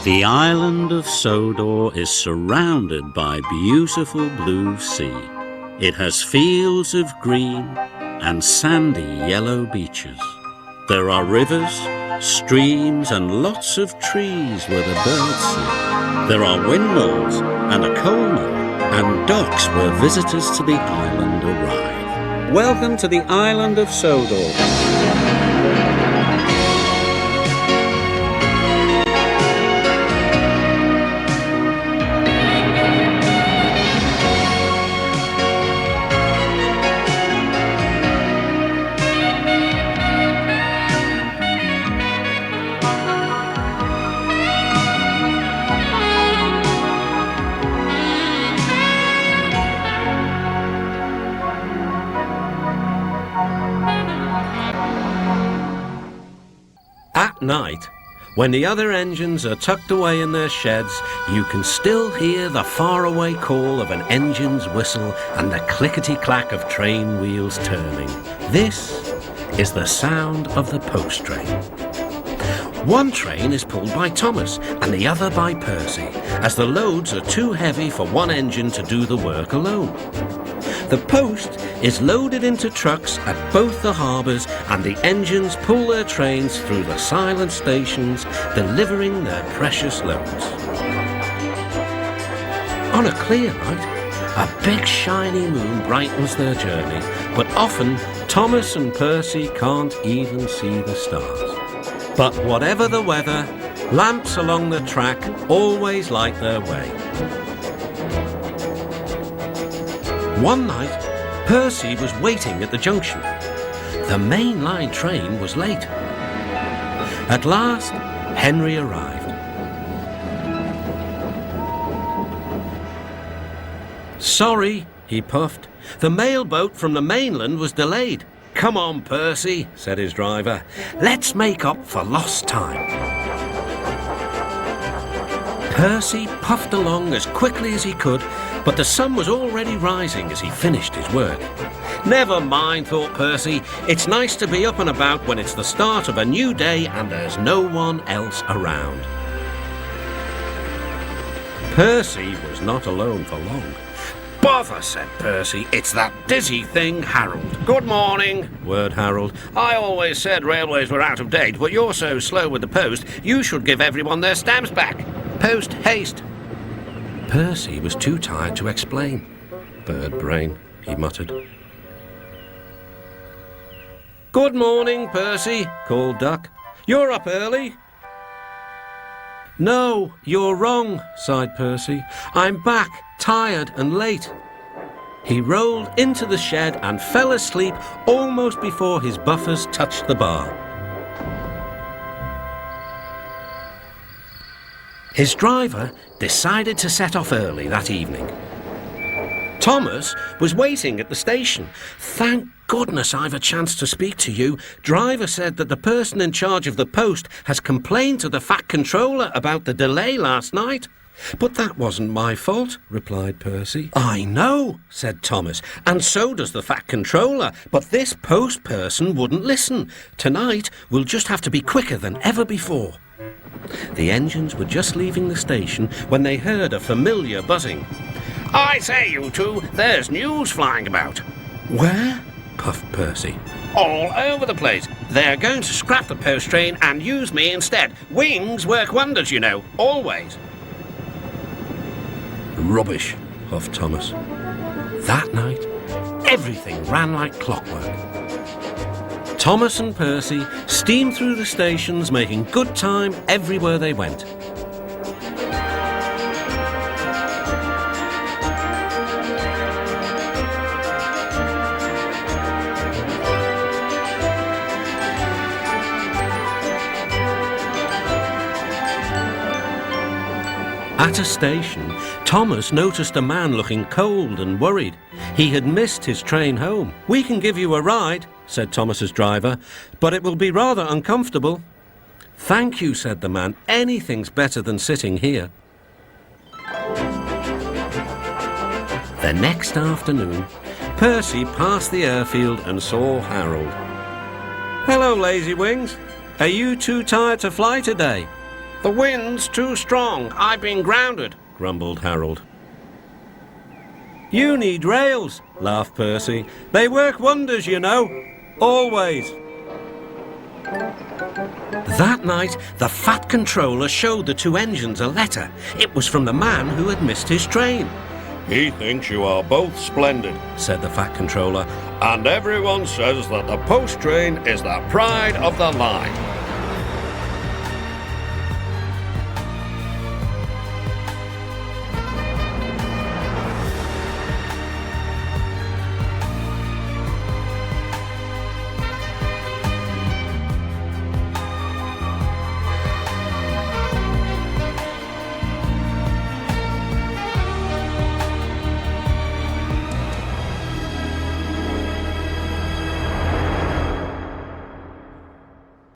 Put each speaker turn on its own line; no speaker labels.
The island of Sodor is surrounded by beautiful blue sea. It has fields of green and sandy yellow beaches. There are rivers, streams and lots of trees where the birds sing. There are windmills and a coal mine and docks where visitors to the island arrive. Welcome to the island of Sodor.
At night, when the other engines are tucked away in their sheds, you can still hear the faraway call of an engine's whistle and the clickety-clack of train wheels turning. This is the sound of the post train. One train is pulled by Thomas and the other by Percy, as the loads are too heavy for one engine to do the work alone. The post is loaded into trucks at both the harbours and the engines pull their trains through the silent stations, delivering their precious loads. On a clear night, a big shiny moon brightens their journey, but often Thomas and Percy can't even see the stars. But whatever the weather, lamps along the track always light their way. One night, Percy was waiting at the junction. The main line train was late. At last, Henry arrived. "Sorry," he puffed. "The mail boat from the mainland was delayed." "Come on, Percy," said his driver. "Let's make up for lost time." Percy puffed along as quickly as he could, but the sun was already rising as he finished his work. "Never mind," thought Percy. "It's nice to be up and about when it's the start of a new day and there's no one else around." Percy was not alone for long. "Bother," said Percy. "It's that dizzy thing, Harold." "Good morning," whirred Harold. "I always said railways were out of date, but you're so slow with the post, you should give everyone their stamps back. Post haste." Percy was too tired to explain. "Bird brain," he muttered. "Good morning, Percy," called Duck. "You're up early." "No, you're wrong," sighed Percy. "I'm back, tired and late." He rolled into the shed and fell asleep almost before his buffers touched the bar. His driver decided to set off early that evening. Thomas was waiting at the station. "Thank goodness I've a chance to speak to you. Driver said that the person in charge of the post has complained to the Fat Controller about the delay last night." "But that wasn't my fault," replied Percy. "I know," said Thomas, "and so does the Fat Controller, but this post person wouldn't listen. Tonight we'll just have to be quicker than ever before." The engines were just leaving the station when they heard a familiar buzzing. "I say, you two, there's news flying about." "Where?" puffed Percy. "All over the place. They're going to scrap the post train and use me instead. Wings work wonders, you know, always." "Rubbish," huffed Thomas. That night, everything ran like clockwork. Thomas and Percy steamed through the stations, making good time everywhere they went. At a station, Thomas noticed a man looking cold and worried. He had missed his train home. "We can give you a ride," said Thomas's driver, "but it will be rather uncomfortable." "Thank you," said the man. "Anything's better than sitting here." The next afternoon, Percy passed the airfield and saw Harold. "Hello, Lazy Wings. Are you too tired to fly today?" The wind's too strong. I've been grounded, grumbled Harold.
You need rails, laughed Percy. They work wonders, you know. Always.
That night, the Fat Controller showed the two engines a letter. It was from the man who had missed his train.
He thinks you are both splendid,
said the Fat Controller,
and everyone says that the post train is the pride of the line.